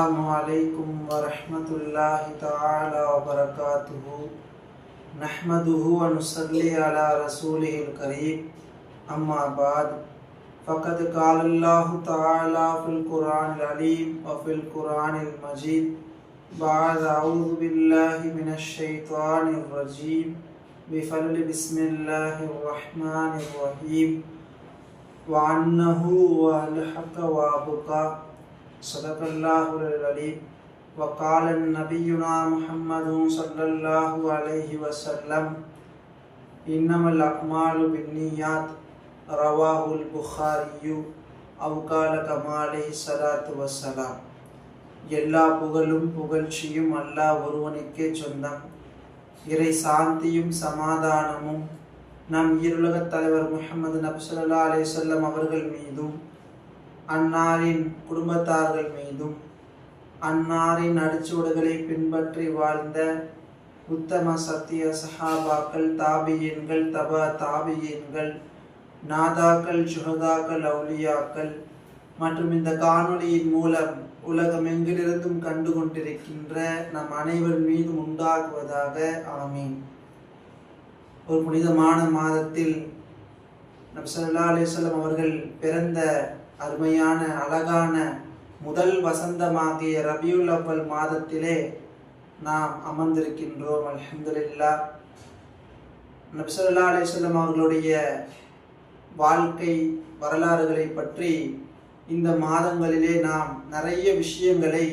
अस्सलामु अलैकुम वरहमतुल्लाहि तआला वबरकातुहु नहमदुहु व नुसल्ली अला रसूलिहिल करीम अम्मा बाद फ़क़द क़ाल अल्लाहु तआला फ़िल क़ुरानिल अलीम व फ़िल क़ुरानिल मजीद बअद अऊज़ु बिल्लाहि मिनश शैतानिर रजीम बिफ़ज़्लि बिस्मिल्लाहिर रहमानिर रहीम व अन्नहु वल हक़ व अबक़ा सदक़ल्लाहुल अलीम व क़ाल नबियुना मुहम्मदुन सल्लल्लाहु अलैहि वसल्लम इन्नमल अअमालु बिन्नियात रवाहुल बुखारियु அவு கால கமா அலைஹிஸ்ஸலாத்து வஸ்ஸலாம். எல்லா புகழும் புகழ்ச்சியும் அல்லாஹ் ஒருவனுக்கே சொந்தம். இறை சாந்தியும் சமாதானமும் நம் இருலகத் தலைவர் முஹம்மது நபி ஸல்லல்லாஹு அலைஹி வஸல்லம் அவர்கள் மீதும் அன்னாரின் குடும்பத்தார்கள் மீதும் அன்னாரின் அடிச்சுவடுகளை பின்பற்றி வாழ்ந்த உத்தம சத்திய சஹாபாக்கள், தாபியீன்கள், தபா தாபியீன்கள், நாதாக்கள், சுஹதாக்கள், அவுலியாக்கள் மற்றும் இந்த காணொளியின் மூலம் உலகம் எங்கிலிருந்தும் கண்டு கொண்டிருக்கின்ற நம் அனைவர் மீதும் உண்டாகுவதாக. ஆமீன். ஒரு புனிதமான மாதத்தில் நபி ஸல்லல்லாஹு அலைஹி வஸல்லம் அவர்கள் பிறந்த அருமையான அழகான முதல் வசந்தமாகிய ரபியுல் அவ்வல் மாதத்திலே நாம் அமர்ந்திருக்கின்றோம். அல்ஹம்துலில்லாஹ். நபி ஸல்லல்லாஹு அலைஹி வஸல்லம் அவர்களுடைய வாழ்க்கை வரலாறுகளை பற்றி இந்த மாதங்களிலே நாம் நிறைய விஷயங்களை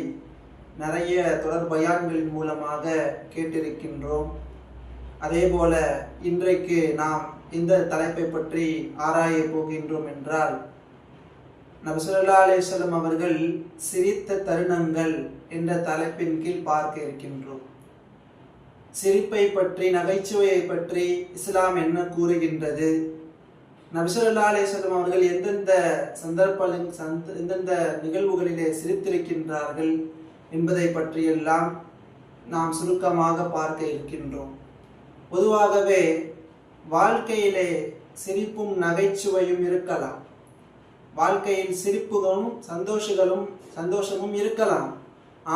நிறைய தொடர் பயான்களின் மூலமாக கேட்டிருக்கின்றோம். அதே போல இன்றைக்கு நாம் இந்த தலைப்பை பற்றி ஆராய போகின்றோம் என்றால், நபி ஸல்லல்லாஹு அலைஹி வஸல்லம் அவர்கள் சிரித்த தருணங்கள் என்ற தலைப்பின் கீழ் பார்க்க இருக்கின்றோம். சிரிப்பை பற்றி, நகைச்சுவையை பற்றி இஸ்லாம் என்ன கூறுகின்றது, நபி ஸல்லல்லாஹு அலைஹி வஸல்லம் அவர்கள் எந்தெந்த எந்தெந்த நிகழ்வுகளிலே சிரித்திருக்கின்றார்கள் என்பதை பற்றியெல்லாம் நாம் சுருக்கமாக பார்க்க இருக்கின்றோம். பொதுவாகவே வாழ்க்கையிலே சிரிப்பும் நகைச்சுவையும் இருக்கலாம். வாழ்க்கையில் சிரிப்புகளும் சந்தோஷமும் இருக்கலாம்.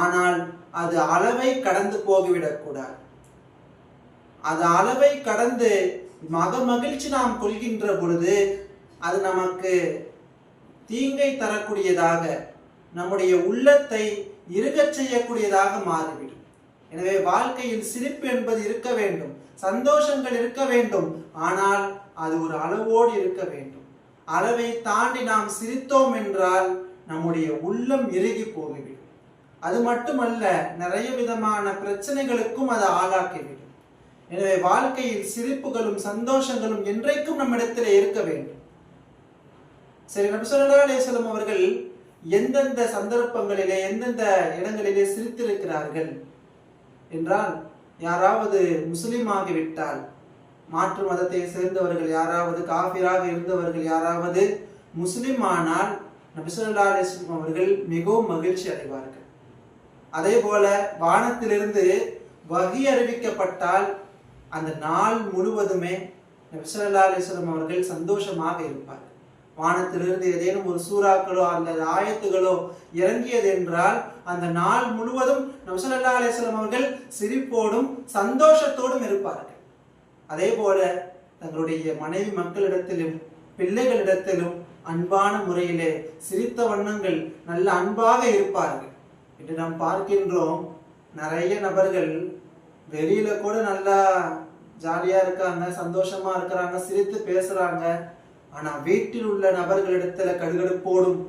ஆனால் அது அளவை கடந்து போய்விடக்கூடாது. அது அளவை கடந்து மகிழ்ச்சி நாம் கொள்கின்ற பொழுது அது நமக்கு தீங்கை தரக்கூடியதாக, நம்முடைய உள்ளத்தை இறுகச் செய்யக்கூடியதாக மாறிவிடும். எனவே வாழ்க்கையில் சிரிப்பு என்பது இருக்க வேண்டும், சந்தோஷங்கள் இருக்க வேண்டும். ஆனால் அது ஒரு அளவோடு இருக்க வேண்டும். அளவை தாண்டி நாம் சிரித்தோம் என்றால் நம்முடைய உள்ளம் இறுகி போய்விடும். அது மட்டுமல்ல, நிறைய விதமான பிரச்சனைகளுக்கும் அது ஆளாக்கிவிடும். எனவே வாழ்க்கையில் சிரிப்புகளும் சந்தோஷங்களும் என்றைக்கும் நம்மிடத்திலே இருக்க வேண்டும். சரி, நபி ஸல்லல்லாஹு அலைஹி வஸல்லம் அவர்கள் எந்தெந்த சந்தர்ப்பங்களிலே எந்தெந்த இடங்களிலே சிரித்திருக்கிறார்கள் என்றால், யாராவது முஸ்லிமாகிவிட்டால், மாற்று மதத்தை சேர்ந்தவர்கள் யாராவது, காஃபிராக இருந்தவர்கள் யாராவது முஸ்லிம் ஆனால் நபி ஸல்லல்லாஹு அலைஹி வஸல்லம் அவர்கள் மிகவும் மகிழ்ச்சி அடைவார்கள். அதே போல வானத்திலிருந்து வஹி அறிவிக்கப்பட்டால் அந்த நாள் முழுவதுமே நபி ஸல்லல்லாஹு அலைஹி வஸல்லம் அவர்கள் சந்தோஷமாக இருப்பார்கள். வானத்திலிருந்து ஏதேனும் ஒரு சூறாக்களோ அல்லது ஆயத்துகளோ இறங்கியது என்றால் அந்த நாள் முழுவதும் நபி ஸல்லல்லாஹு அலைஹி வஸல்லம் அவர்கள் சிரிப்போடும் சந்தோஷத்தோடும் இருப்பார்கள். அதே போல தங்களுடைய மனைவி மக்களிடத்திலும் பிள்ளைகளிடத்திலும் அன்பான முறையிலே சிரித்த வண்ணங்கள் நல்ல அன்பாக இருப்பார்கள் என்று நாம் பார்க்கின்றோம். நிறைய நபர்கள் வெளியில கூட நல்லா ஜாலியா இருக்காங்க, சந்தோஷமா இருக்கிறாங்க, சிரித்து பேசுறாங்க. ஆனா வீட்டில் உள்ள நபர்களிடத்துல கடுகடுப்போடும்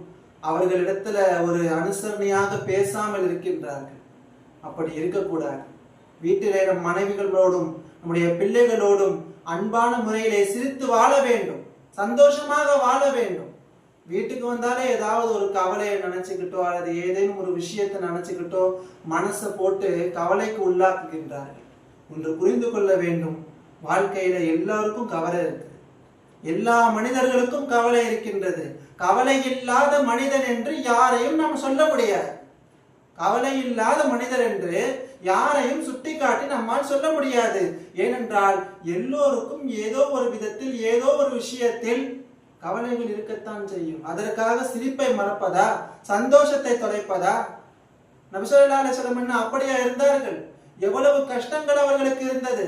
அவர்களிடத்துல ஒரு அனுசரணையாக பேசாமல் இருக்கின்றார்கள். அப்படி இருக்கக்கூடாது. வீட்டிலே நம் மனைவிகளோடும் நம்முடைய பிள்ளைகளோடும் அன்பான முறையிலே சிரித்து வாழ வேண்டும், சந்தோஷமாக வாழ வேண்டும். வீட்டுக்கு வந்தாலே ஏதாவது ஒரு கவலையை நினைச்சுக்கிட்டோ அல்லது ஏதேனும் ஒரு விஷயத்தை நினைச்சுக்கிட்டோ மனசை போட்டு கவலைக்கு உள்ளாக்குகின்றார்கள். ஒன்று புரிந்து கொள்ள வேண்டும், வாழ்க்கையில எல்லாருக்கும் கவலை இருக்குது, எல்லா மனிதர்களுக்கும் கவலை இருக்கின்றது. கவலை இல்லாத மனிதன் என்று யாரையும் நாம் சொல்ல முடியாது. கவலை இல்லாத மனிதர் என்று யாரையும் சுட்டிக்காட்டி நம்மால் சொல்ல முடியாது. ஏனென்றால் எல்லோருக்கும் ஏதோ ஒரு விதத்தில் ஏதோ ஒரு விஷயத்தில் கவலைகள் இருக்கத்தான் செய்யும். அதற்காக சிரிப்பை மறப்பதா, சந்தோஷத்தை தொலைப்பதா? நபி ஸல்லல்லாஹு அலைஹி வஸல்லம் என்ன அப்படியா இருந்தார்கள்? எவ்வளவு கஷ்டங்கள் அவர்களுக்கு இருந்தது.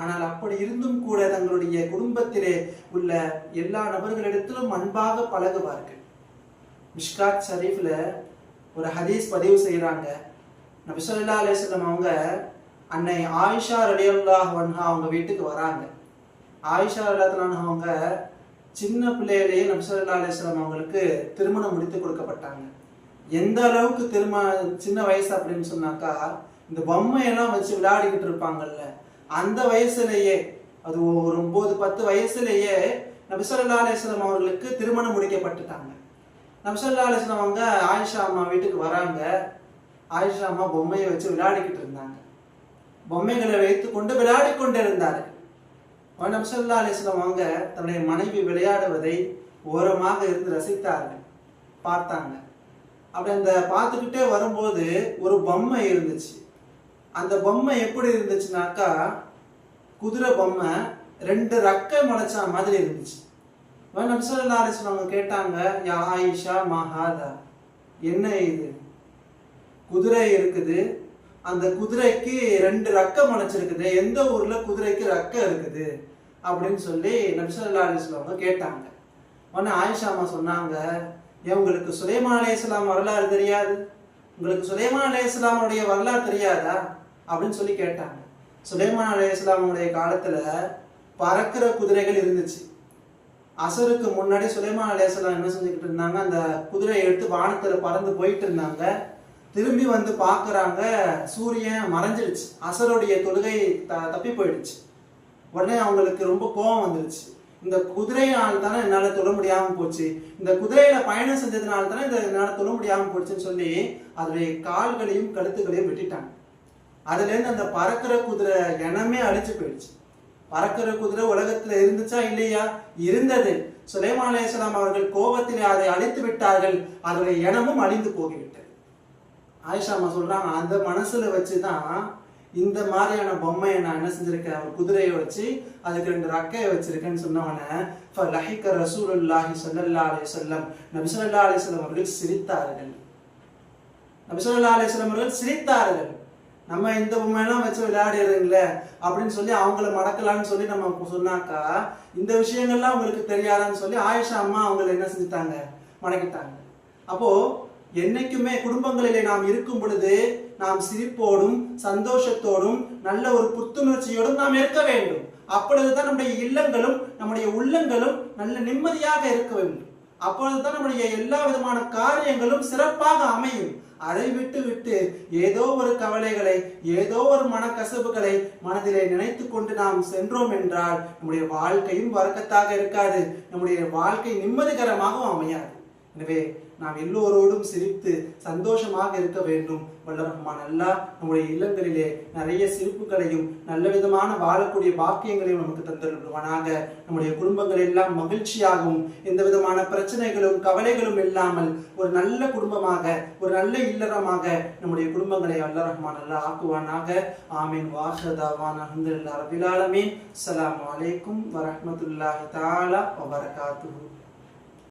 ஆனால் அப்படி இருந்தும் கூட தங்களுடைய குடும்பத்திலே உள்ள எல்லா நபர்களிடத்திலும் அன்பாக பழகுவார்கள். மிஷ்காத் ஷரீஃப்ல ஒரு ஹதீஸ் பதிவு செய்யறாங்க. நபி ஸல்லல்லாஹு அலைஹி வஸல்லம் அவங்க அன்னை ஆயிஷா ரலியல்லாஹு அன்ஹா அவங்க வீட்டுக்கு வராங்க. ஆயிஷா ரலியல்லாஹு அன்ஹா அவங்க சின்ன பிள்ளையிலேயே நபி ஸல்லல்லாஹு அலைஹி வஸல்லம் அவங்களுக்கு திருமணம் முடித்து கொடுக்கப்பட்டாங்க. எந்த அளவுக்கு சின்ன வயசு அப்படின்னு சொன்னாக்கா, இந்த பொம்மையெல்லாம் வச்சு விளையாடிக்கிட்டு இருப்பாங்கல்ல, அந்த வயசுலேயே, அது ஒரு 9-10 வயசுலேயே நபி ஸல்லல்லாஹு அலைஹி வஸல்லம் அவர்களுக்கு திருமணம் முடிக்கப்பட்டுட்டாங்க. நபி ஸல்லல்லாஹு அலைஹி வஸல்லம் அவங்க ஆயிஷா அம்மா வீட்டுக்கு வராங்க. ஆயிஷா அம்மா பொம்மையை வச்சு விளையாடிக்கிட்டு இருந்தாங்க. பொம்மைகளை வைத்து கொண்டு விளையாடி கொண்டு இருந்தார்கள். நபி ஸல்லல்லாஹு அலைஹி வஸல்லம் அவங்க தன்னுடைய மனைவி விளையாடுவதை ஓரமாக இருந்து ரசித்தார்கள், பார்த்தாங்க. அப்படி அந்த பார்த்துக்கிட்டே வரும்போது ஒரு பொம்மை இருந்துச்சு. அந்த பொம்மை எப்படி இருந்துச்சுனாக்கா, குதிரை பொம்மை 2 ரெக்கை முளைச்சா மாதிரி இருந்துச்சு. நபி ஸல்லல்லாஹு அலைஹி வஸல்லம் அவங்க கேட்டாங்க, யா ஆயிஷா மா ஹாதா, என்ன இது? குதிரை இருக்குது, அந்த குதிரைக்கு 2 ரெக்கை முளைச்சிருக்குது, எந்த ஊர்ல குதிரைக்கு ரெக்கை இருக்குது அப்படின்னு சொல்லி நபி ஸல்லல்லாஹு அலைஹி வஸல்லம் அவங்க கேட்டாங்க. உடனே ஆயிஷா அம்மா சொன்னாங்க, உங்களுக்கு சுலைமான் அலைஹிஸ்ஸலாம் வரலாறு தெரியாது? உங்களுக்கு சுலைமான் அலைஹிஸ்ஸலாமுடைய வரலாறு தெரியாதா அப்படின்னு சொல்லி கேட்டாங்க. சுலைமான் அலைஹிஸ்ஸலாமுடைய காலத்துல பறக்கிற குதிரைகள் இருந்துச்சு. அசருக்கு முன்னாடி சுலைமான் அலைஹிஸ்ஸலாம் என்ன செஞ்சுக்கிட்டு இருந்தாங்க, அந்த குதிரையை எடுத்து வானத்துல பறந்து போயிட்டு இருந்தாங்க. திரும்பி வந்து பாக்குறாங்க, சூரியன் மறைஞ்சிடுச்சு, அசருடைய தொழுகை தப்பி போயிடுச்சு. உடனே அவங்களுக்கு ரொம்ப கோபம் வந்துருச்சு. இந்த குதிரையினால் தானே என்னால தொழ முடியாம போச்சு, இந்த குதிரையில பயணம் செஞ்சதுனால தானே என்னால தொழ முடியாம போச்சுன்னு சொல்லி அதனுடைய கால்களையும் கழுத்துகளையும் வெட்டிட்டாங்க. அதுல இருந்து அந்த பறக்கிற குதிரை இனமே அழிச்சு போயிடுச்சு. பறக்கிற குதிரை உலகத்துல இருந்துச்சா இல்லையா? இருந்தது. சுலைமான் அலைஹிஸ்ஸலாம் அவர்கள் கோபத்திலே அதை அழித்து விட்டார்கள், அதனுடைய இனமும் அழிந்து போகிவிட்டது. ஆயிஷா அம்மா சொல்றாங்க, அந்த மனசுல வச்சுதான் இந்த மாதிரியான பொம்மையை நான் என்ன செஞ்சிருக்கேன், ஒரு குதிரையை வச்சு அதுக்கு 2 ரெக்கையை வச்சிருக்கேன்னு சொன்னவன ஃபலஹிக ரசூலுல்லாஹி ஸல்லல்லாஹு அலைஹி வஸல்லம், நபி ஸல்லல்லாஹு அலைஹி வஸல்லம் அவர்கள் சிரித்தார்கள். நபி ஸல்லல்லாஹு அலைஹி வஸல்லம் அவர்கள் சிரித்தார்கள். நம்ம இந்த பொம்மையெல்லாம் வச்சு விளையாடுறீங்களே அப்படின்னு சொல்லி அவங்கள மடக்கலான்னு சொல்லி நம்ம சொன்னாக்கா, இந்த விஷயங்கள்லாம் உங்களுக்கு தெரியாதான்னு சொல்லி ஆயிஷா அம்மா அவங்களை என்ன செஞ்சுட்டாங்க, மடக்கிட்டாங்க. அப்போ என்னைக்குமே குடும்பங்களிலே நாம் இருக்கும் பொழுது நாம் சிரிப்போடும் சந்தோஷத்தோடும் நல்ல ஒரு புத்துணர்ச்சியோடும் நாம் இருக்க வேண்டும். அப்பொழுதுதான் நம்முடைய இல்லங்களும் நம்முடைய உள்ளங்களும் நல்ல நிம்மதியாக இருக்க வேண்டும். அப்பொழுதுதான் நம்முடைய எல்லா விதமான காரியங்களும் சிறப்பாக அமையும். அதை விட்டு ஏதோ ஒரு கவலைகளை, ஏதோ ஒரு மனக்கசப்புகளை மனதிலே நினைத்து கொண்டு நாம் சென்றோம் என்றால் நம்முடைய வாழ்க்கையும் வரக்கத்தாக இருக்காது, நம்முடைய வாழ்க்கை நிம்மதிகரமாகவும் அமையாது. எனவே நாம் எல்லோரோடும் சிரித்து சந்தோஷமாக இருக்க வேண்டும். வல்ல ரஹ்மான் அல்லாஹ் நம்முடைய இல்லங்களிலே நிறைய சிரிப்புகளையும் நல்ல விதமான வாழக்கூடிய பாக்கியங்களையும் நமக்கு தந்தருள்வானாக. நம்முடைய குடும்பங்கள் எல்லாம் மகிழ்ச்சியாகவும் எந்த விதமான பிரச்சனைகளும் கவலைகளும் இல்லாமல் ஒரு நல்ல குடும்பமாக, ஒரு நல்ல இல்லறமாக நம்முடைய குடும்பங்களை வல்ல ரஹ்மான் அல்லாஹ் ஆக்குவானாக. ஆமீன். வாஹிரு தஅவானா அல்ஹம்துலில்லாஹி ரப்பில் ஆலமீன். அஸ்ஸலாமு அலைக்கும் வரஹ்மத்துல்லாஹி தஆலா வபரகாத்துஹு.